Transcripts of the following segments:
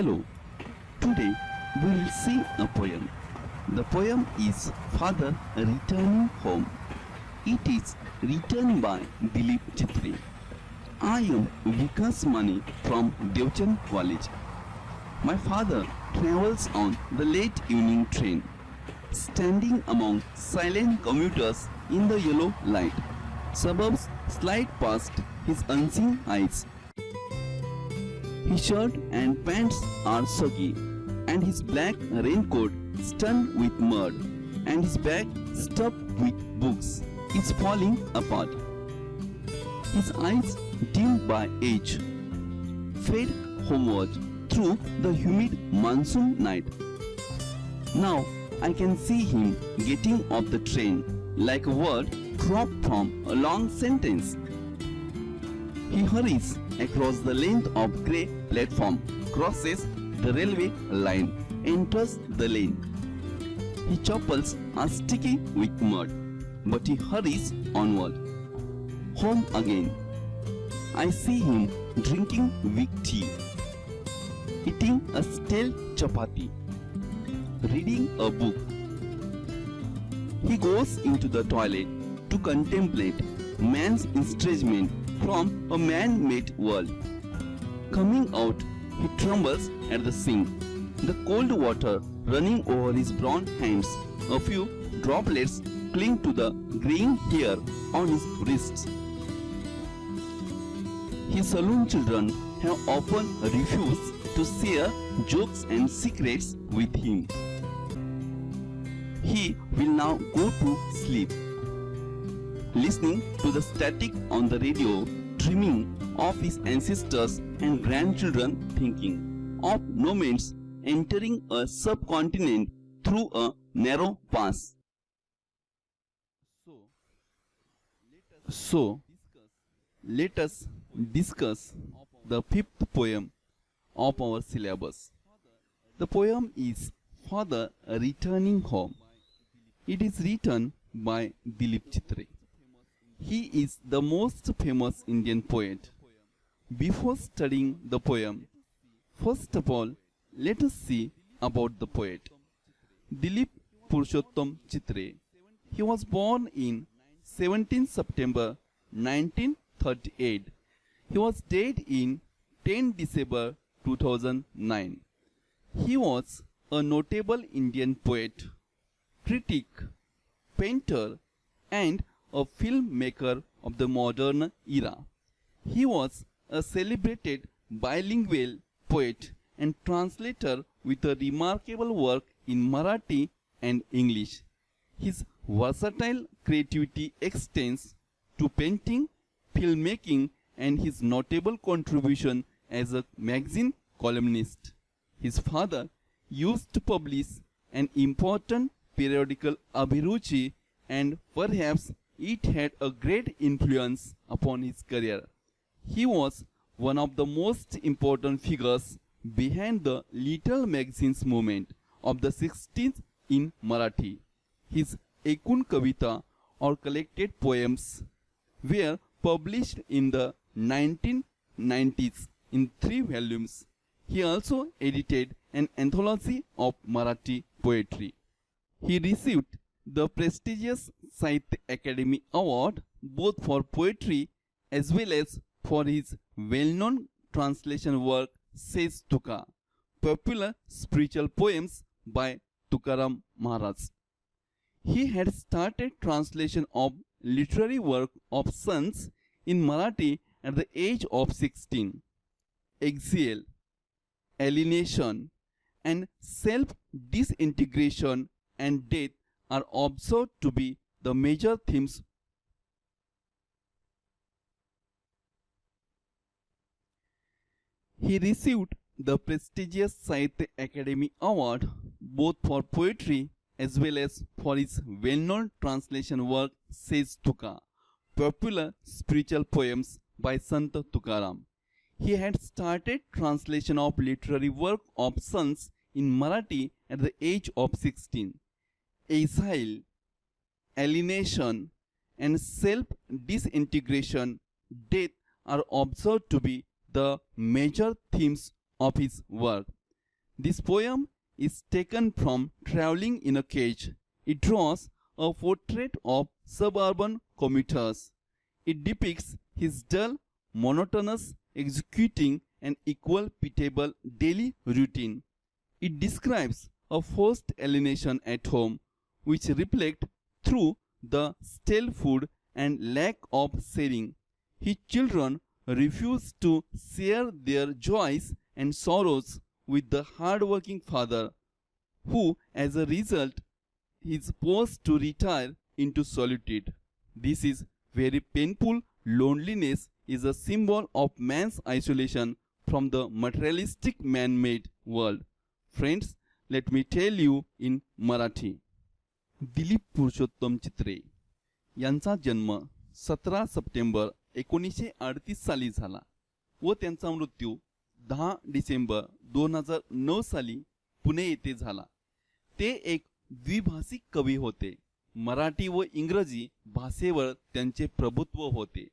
Hello, today we will see a poem. The poem is Father Returning Home. It is written by Dilip Chitri. I am Vikas Mani from Devchand College. My father travels on the late evening train, standing among silent commuters in the yellow light. Suburbs slide past his unseen eyes. His shirt and pants are soggy, and his black raincoat studded with mud, and his bag stuffed with books is falling apart. His eyes, dimmed by age, fade homeward through the humid monsoon night. Now I can see him getting off the train like a word dropped from a long sentence. He hurries across the length of grey platform, crosses the railway line, enters the lane. His chappals are sticky with mud, but he hurries onward. Home again. I see him drinking weak tea, eating a stale chapati, reading a book. He goes into the toilet to contemplate man's estrangement from a man-made world. Coming out, he trembles at the sink, the cold water running over his brown hands. A few droplets cling to the graying hair on his wrists. His saloon children have often refused to share jokes and secrets with him. He will now go to sleep, listening to the static on the radio, dreaming of his ancestors and grandchildren, thinking of nomads entering a subcontinent through a narrow pass. So, let us discuss the fifth poem of our syllabus. The poem is Father Returning Home. It is written by Dilip Chitri. He is the most famous Indian poet. Before studying the poem, first of all, let us see about the poet. Dilip Purushottam Chitri. He was born in 17 September 1938. He was dead in 10 December 2009. He was a notable Indian poet, critic, painter, and a filmmaker of the modern era. He was a celebrated bilingual poet and translator with a remarkable work in Marathi and English. His versatile creativity extends to painting, filmmaking, and his notable contribution as a magazine columnist. His father used to publish an important periodical Abhiruchi, and perhaps it had a great influence upon his career. He was one of the most important figures behind the Little Magazines movement of the 60s in Marathi. His Ekun Kavita, or collected poems, were published in the 1990s in 3 volumes. He also edited an anthology of Marathi poetry. He received the prestigious Sahitya Academy Award both for poetry as well as for his well-known translation work Says Tuka, popular spiritual poems by Tukaram Maharaj. He had started translation of literary work of sons in Marathi at the age of 16. Exile, alienation, and self-disintegration and death are observed to be the major themes. He received the prestigious Sahitya Academy Award both for poetry as well as for his well-known translation work Says Tuka, popular spiritual poems by Sant Tukaram. He had started translation of literary work of sons in Marathi at the age of 16. Exile, alienation, and self-disintegration, death are observed to be the major themes of his work. This poem is taken from Traveling in a Cage. It draws a portrait of suburban commuters. It depicts his dull, monotonous executing an equal pitiable daily routine. It describes a forced alienation at home, which reflect through the stale food and lack of sharing. His children refuse to share their joys and sorrows with the hard-working father, who, as a result, is forced to retire into solitude. This is very painful. Loneliness is a symbol of man's isolation from the materialistic man-made world. Friends, let me tell you in Marathi. Dilip पुरुषोत्तम चित्रे यांचा जन्म 17 September 1938 साली झाला व त्यांचा मृत्यू 10 December 2009 साली पुणे येथे झाला. ते एक द्विभाषिक कवी होते. मराठी व इंग्रजी भाषेवर त्यांचे प्रभुत्व होते.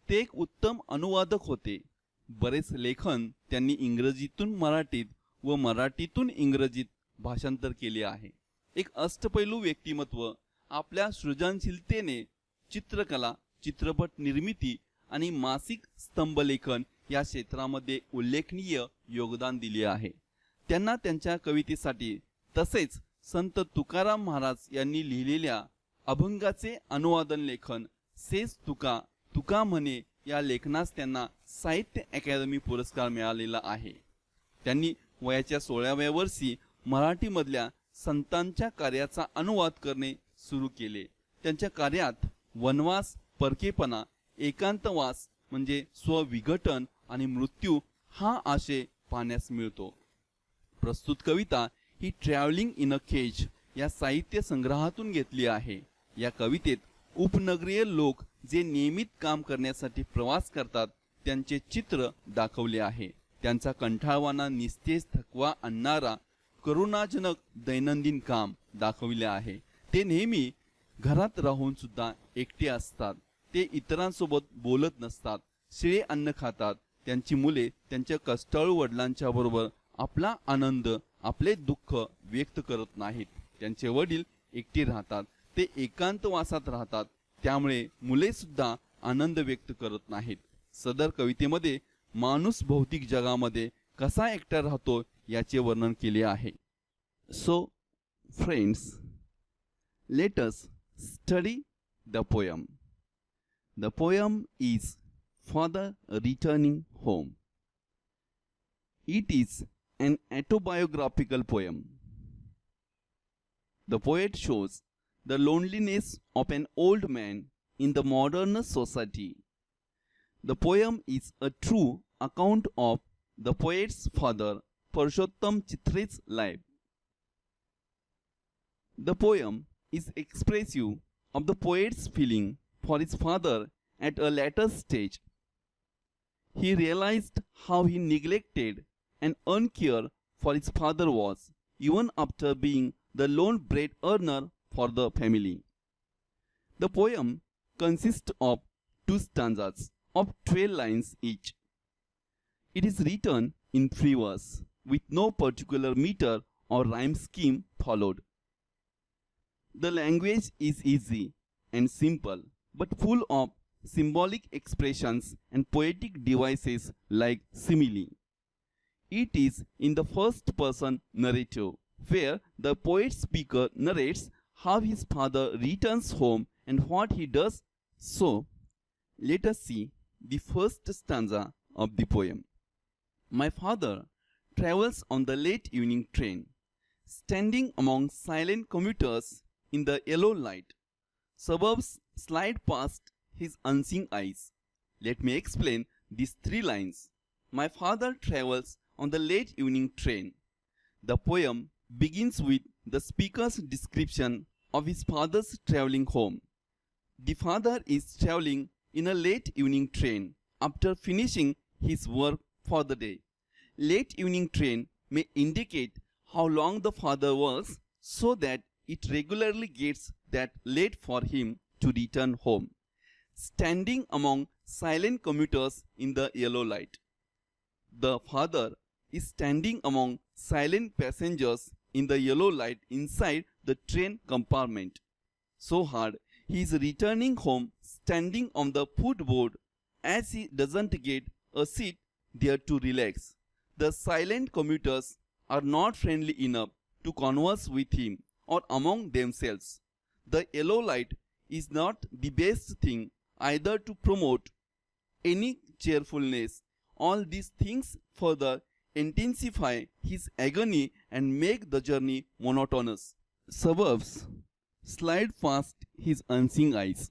ते एक उत्तम अनुवादक होते. बरेच लेखन त्यांनी इंग्रजीतून मराठीत व मराठीतून इंग्रजीत भाषांतर केले आहे. एक अष्टपैलू व्यक्तिमत्व. आपल्या सृजनशीलतेने चित्रकला, चित्रपट निर्मिती आणि मासिक स्तंभलेखन या क्षेत्रामध्ये उल्लेखनीय योगदान दिले आहे. त्यांना त्यांच्या कवितेसाठी तसेच संत तुकाराम महाराज यांनी लिहिलेल्या अभंगाचे अनुवादन लेखन सेस तुका तुका म्हणे या लेखनास त्यांना साहित्य अकादमी पुरस्कार मिळालेला आहे. त्यांनी वयाच्या 16व्या वर्षी मराठीमधल्या संतांच्या कार्याचा अनुवाद करणे सुरू केले. त्यांच्या कार्यात वनवास, परकेपणा, एकांतवास म्हणजे स्वविघटन आणि मृत्यू हा आशय पाहण्यास मिळतो. प्रस्तुत कविता ही ट्रॅव्हलिंग इन अ केज या साहित्य संग्रहातून घेतली आहे. या कवितेत उपनगरीय लोक जे नियमित काम करण्यासाठी प्रवास करतात त्यांचे चित्र दाखवले आहे. त्यांचा कंटाळवाणा, निस्तेज, थकवा आणणारा करुणाजनक दैनंदिन काम दाखविले आहे. ते नेहमी घरात राहून सुद्धा एकटे असतात. ते इतरांसोबत बोलत नसतात. शिळे अन्न खातात. त्यांची मुले त्यांच्या कष्टाळू वडिलांच्या बरोबर आपला आनंद, आपले दुःख व्यक्त करत नाहीत. त्यांचे वडील एकटे राहतात. ते एकांतवासात राहतात. त्यामुळे मुले सुद्धा आनंद व्यक्त करत नाहीत. सदर कवितेमध्ये माणूस भौतिक जगामध्ये कसा एकटा राहतो याचे वर्णन केले आहे. So friends, let us study the poem. The poem is Father Returning Home. It is an autobiographical poem. The poet shows the loneliness of an old man in the modern society. The poem is a true account of the poet's father, Purushottam Chitre's life. The poem is expressive of the poet's feeling for his father at a later stage. He realized how he neglected and uncared for his father was, even after being the lone bread earner for the family. The poem consists of 2 stanzas of 12 lines each. It is written in free verse, with no particular meter or rhyme scheme followed. The language is easy and simple, but full of symbolic expressions and poetic devices like simile. It is in the first person narrative, where the poet speaker narrates how his father returns home and what he does. So, let us see the first stanza of the poem. My father travels on the late evening train, standing among silent commuters in the yellow light. Suburbs slide past his unseen eyes. Let me explain these 3 lines. My father travels on the late evening train. The poem begins with the speaker's description of his father's traveling home. The father is traveling in a late evening train after finishing his work for the day. Late evening train may indicate how long the father works, so that it regularly gets that late for him to return home. Standing among silent commuters in the yellow light. The father is standing among silent passengers in the yellow light inside the train compartment. So hard, he is returning home standing on the footboard as he doesn't get a seat there to relax. The silent commuters are not friendly enough to converse with him or among themselves. The yellow light is not the best thing either to promote any cheerfulness. All these things further intensify his agony and make the journey monotonous. Suburbs slide past his unseen eyes.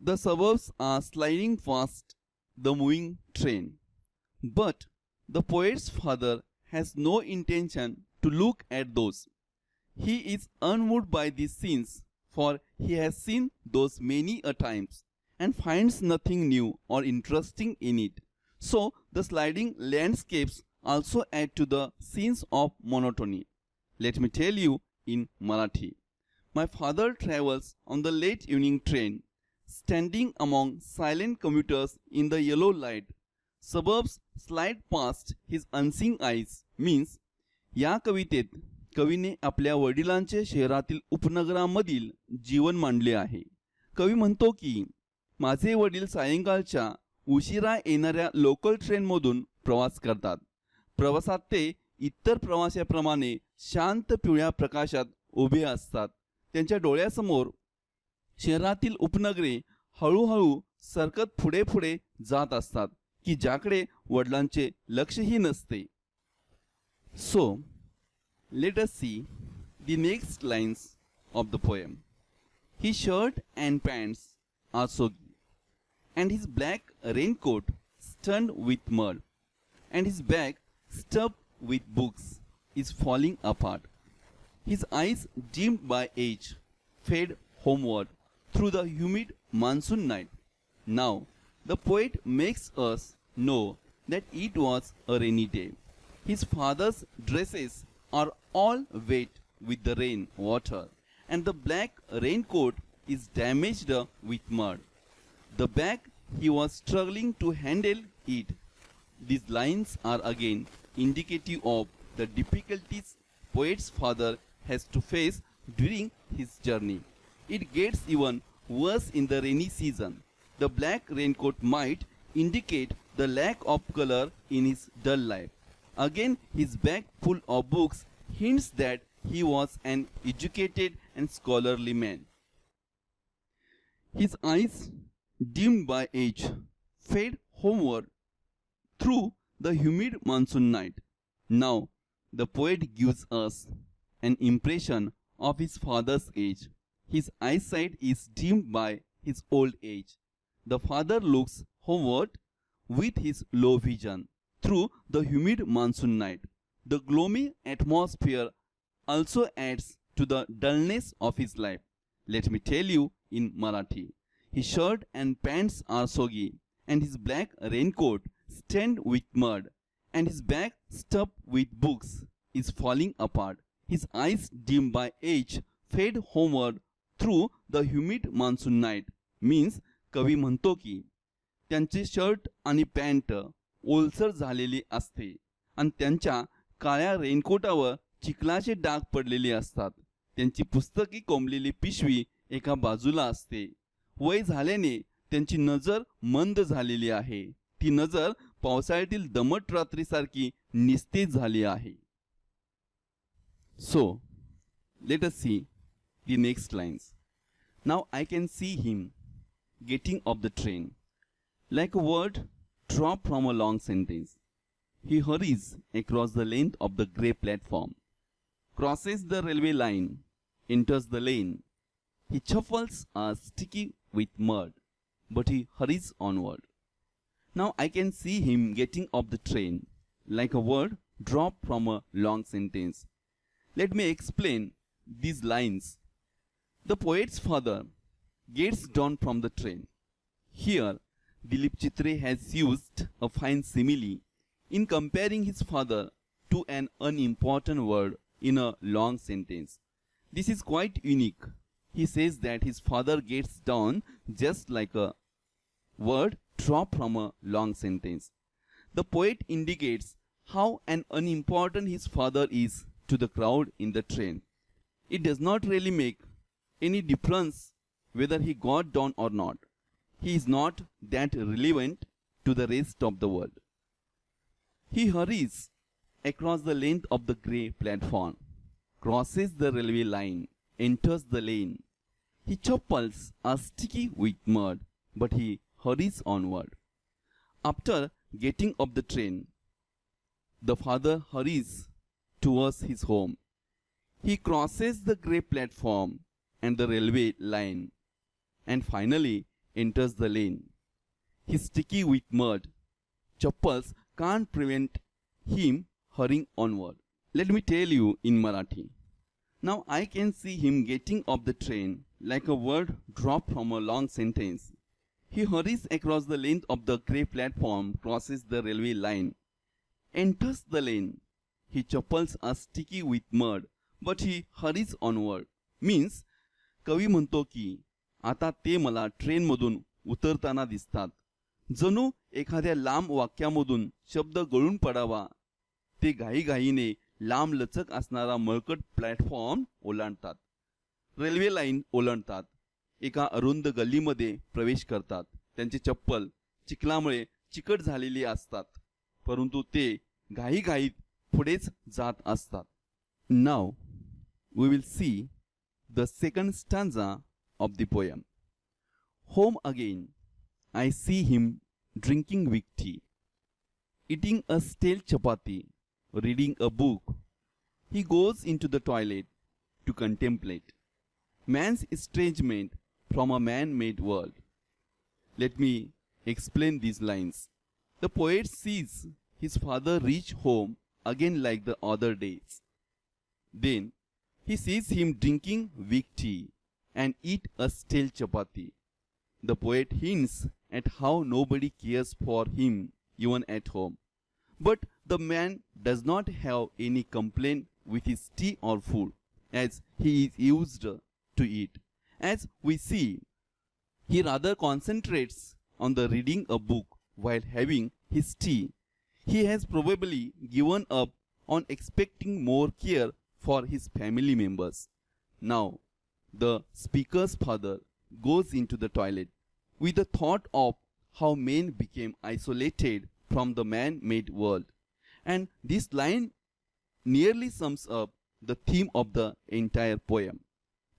The suburbs are sliding past the moving train. But the poet's father has no intention to look at those. He is unmoved by these scenes, for he has seen those many a times and finds nothing new or interesting in it. So the sliding landscapes also add to the scenes of monotony. Let me tell you in Marathi. My father travels on the late evening train, standing among silent commuters in the yellow light. Suburbs slide past his unseen eyes means या कवितेत कवीने आपल्या वडिलांचे शहरातील उपनगरामधील जीवन मांडले आहे. कवी म्हणतो की माझे वडील सायंकाळच्या उशिरा येणाऱ्या लोकल ट्रेनमधून प्रवास करतात. प्रवासात ते इतर प्रवाशाप्रमाणे शांत पिवळ्या प्रकाशात उभे असतात. त्यांच्या डोळ्यासमोर शहरातील उपनगरे हळूहळू सरकत पुढे पुढे जात असतात की ज्याकडे वडिलांचे लक्षही नसते. So, let us see the next lines of the poem. His shirt and pants are soggy, and his black raincoat stained with mud, and his bag stuffed with books is falling apart. His eyes, dimmed by age, fade homeward through the humid monsoon night. Now, the poet makes us know that it was a rainy day. His father's dresses are all wet with the rain water, and the black raincoat is damaged with mud. The bag he was struggling to handle it. These lines are again indicative of the difficulties poet's father has to face during his journey. It gets even worse in the rainy season. The black raincoat might indicate the lack of color in his dull life. Again, his bag full of books hints that he was an educated and scholarly man. His eyes, dimmed by age, fade homeward through the humid monsoon night. Now, the poet gives us an impression of his father's age. His eyesight is dimmed by his old age. The father looks homeward with his low vision through the humid monsoon night. The gloomy atmosphere also adds to the dullness of his life. Let me tell you in Marathi. His shirt and pants are soggy, and his black raincoat stained with mud, and his bag stuffed with books is falling apart. His eyes, dim by age, fade homeward through the humid monsoon night. Means कवी म्हणतो की त्यांचे shirt आणि pant ओलसर झालेली असते आणि त्यांच्या काळ्या रेनकोटावर चिखलाचे डाग पडलेले असतात. त्यांची पुस्तकी कोंबलेली पिशवी एका बाजूला असते. वय झाल्याने त्यांची नजर मंद झालेली आहे. ती नजर पावसाळ्यातील दमट रात्रीसारखी निस्तेज झाली आहे. So, let us see the next lines. Now I can see him getting off the train. Like a word dropped from a long sentence, he hurries across the length of the grey platform, crosses the railway line, enters the lane. His shuffles are sticky with mud, but he hurries onward. Now I can see him getting off the train, like a word dropped from a long sentence. Let me explain these lines. The poet's father gets down from the train. Here, Dilip Chitre has used a fine simile in comparing his father to an unimportant word in a long sentence. This is quite unique. He says that his father gets down just like a word dropped from a long sentence. The poet indicates how unimportant his father is to the crowd in the train. It does not really make any difference whether he got down or not. He is not that relevant to the rest of the world. He hurries across the length of the grey platform, crosses the railway line, enters the lane. His chappals are sticky with mud, but he hurries onward. After getting off the train, the father hurries towards his home. He crosses the grey platform and the railway line, and finally enters the lane. He's sticky with mud. Chappals can't prevent him hurrying onward. Let me tell you in Marathi. Now I can see him getting off the train like a word dropped from a long sentence. He hurries across the length of the grey platform, crosses the railway line, enters the lane. His chappals are sticky with mud, but he hurries onward. Means, कवी म्हणतो की आता ते मला ट्रेनमधून उतरताना दिसतात. जणू एखाद्या लांब वाक्यामधून शब्द गळून पडावा ते घाईघाईने लांब लचक असणारा मळकट प्लॅटफॉर्म ओलांडतात. रेल्वे लाईन ओलांडतात. एका अरुंद गल्लीमध्ये प्रवेश करतात. त्यांचे चप्पल चिखलामुळे चिकट झालेली असतात, परंतु ते घाईघाईत पुढेच जात असतात. Now we will see the second stanza of the poem. Home again, I see him drinking weak tea, eating a stale chapati, reading a book. He goes into the toilet to contemplate man's estrangement from a man-made world. Let me explain these lines. The poet sees his father reach home again like the other days. Then he sees him drinking weak tea and eat a stale chapati. The poet hints at how nobody cares for him even at home. But the man does not have any complaint with his tea or food, as he is used to it. As we see, he rather concentrates on the reading a book while having his tea. He has probably given up on expecting more care for his family members. Now, the speaker's father goes into the toilet with the thought of how men became isolated from the man-made world. And this line nearly sums up the theme of the entire poem.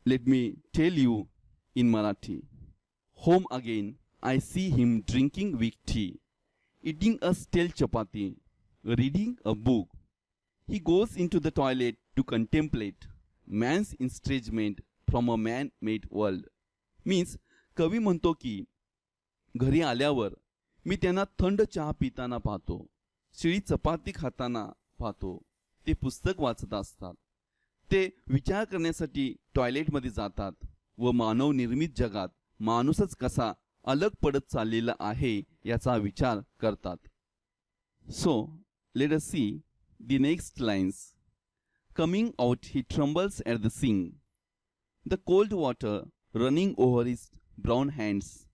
Let me tell you in Marathi. Home again, I see him drinking weak tea, eating a stale chapati, reading a book. He goes into the toilet to contemplate man's estrangement from a man-made world. Means, कवी म्हणतो की घरी आल्यावर मी त्यांना थंड चहा पिताना पाहतो, शिळी चपाती खाताना पाहतो. ते पुस्तक वाचत असतात. ते विचार करण्यासाठी टॉयलेटमध्ये जातात व मानव निर्मित जगात माणूसच कसा अलग पडत चाललेला आहे याचा विचार करतात. So, let us see the next lines. Coming out, he trembles at the sink, the cold water running over his brown hands.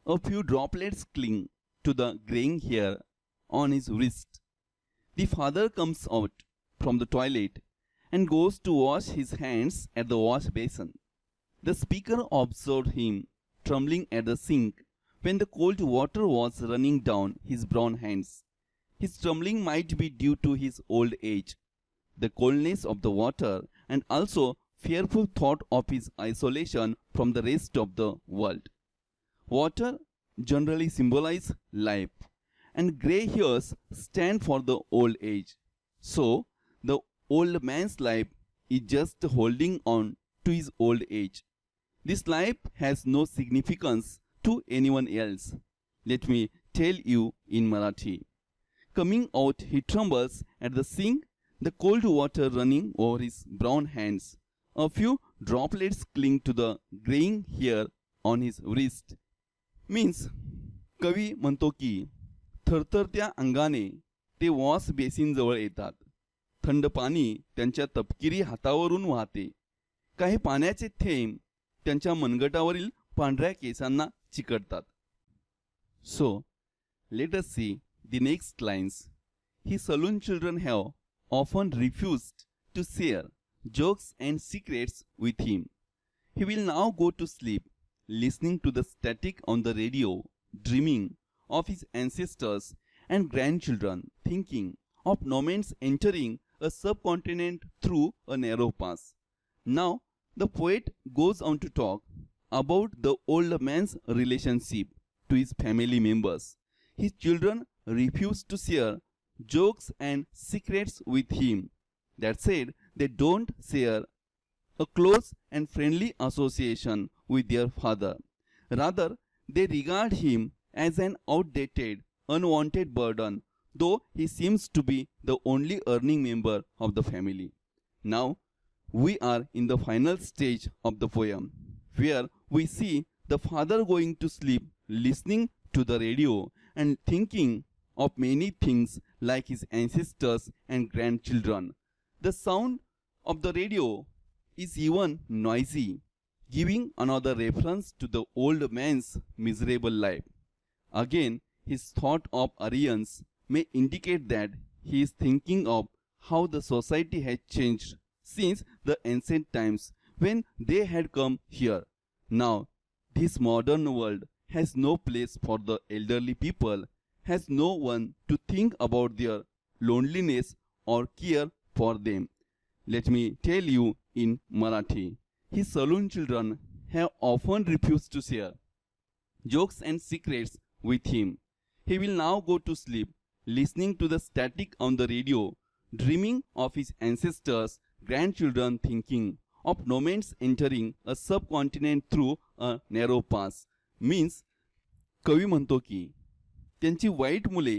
A few droplets cling to the graying hair on his wrist. The father comes out from the toilet and goes to wash his hands at the wash basin. The speaker observed him trembling at the sink when the cold water was running down his brown hands. His trembling might be due to his old age, the coldness of the water, and also fearful thought of his isolation from the rest of the world. Water generally symbolizes life, and gray hairs stand for the old age. So, the old man's life is just holding on to his old age. This life has no significance to anyone else. Let me tell you in Marathi. Coming out, he trembles at the sink, the cold water running over his brown hands. A few droplets cling to the graying hair on his wrist. Means, कवी म्हणतो की थरथरत्या अंगाने ते wash basin जवळ येतात. थंड पाणी त्यांच्या तपकिरी हातावरून वाहते. काही पाण्याचे थेंब त्यांच्या मनगटावरील पांढऱ्या केसांना चिकटतात. So, let us see the next lines. His saloon children have often refused to share jokes and secrets with him. He will now go to sleep, listening to the static on the radio, dreaming of his ancestors and grandchildren, thinking of nomads entering a subcontinent through a narrow pass. Now, the poet goes on to talk about the old man's relationship to his family members. His children refuse to share jokes and secrets with him. That said, they don't share a close and friendly association with their father. Rather, they regard him as an outdated, unwanted burden, though he seems to be the only earning member of the family. Now, we are in the final stage of the poem, where we see the father going to sleep, listening to the radio, and thinking of many things like his ancestors and grandchildren. The sound of the radio is even noisy, giving another reference to the old man's miserable life. Again, his thought of Aryans may indicate that he is thinking of how the society has changed since the ancient times when they had come here. Now, this modern world has no place for the elderly people, has no one to think about their loneliness or care for them. Let me tell you in Marathi. His saloon children have often refused to share jokes and secrets with him. He will now go to sleep, listening to the static on the radio, dreaming of his ancestors, grandchildren, thinking of nomads entering a subcontinent through a narrow pass. Means, कवी म्हणतो की त्यांची white मुले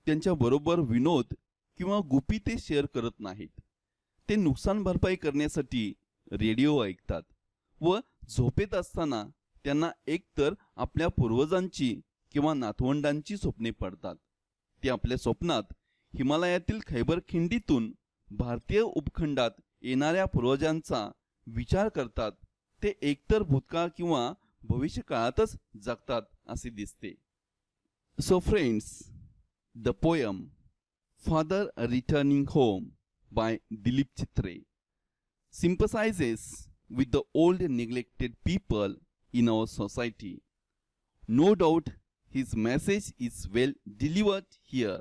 त्यांच्याबरोबर विनोद किंवा गुपी ते share करत नाहीत. ते नुकसान भरपाई करण्यासाठी रेडिओ ऐकतात व झोपेत असताना त्यांना एकतर आपल्या पूर्वजांची किंवा नातवंडांची स्वप्ने पडतात. ते आपल्या स्वप्नात हिमालयातील खैबर खिंडीतून भारतीय उपखंडात येणाऱ्या पूर्वजांचा विचार करतात. ते एकतर भूतकाळ किंवा भविष्यकाळातच जगतात असे दिसते. So friends, the poem Father Returning Home by Dilip Chitre sympathizes with the old neglected people in our society. No doubt his message is well delivered here.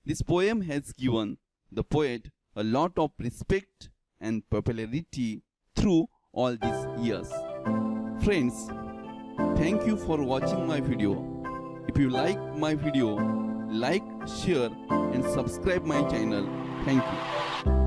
This poem has given the poet a lot of respect and popularity through all these years. Friends, thank you for watching my video. If you like my video, like, share and subscribe my channel. Thank you.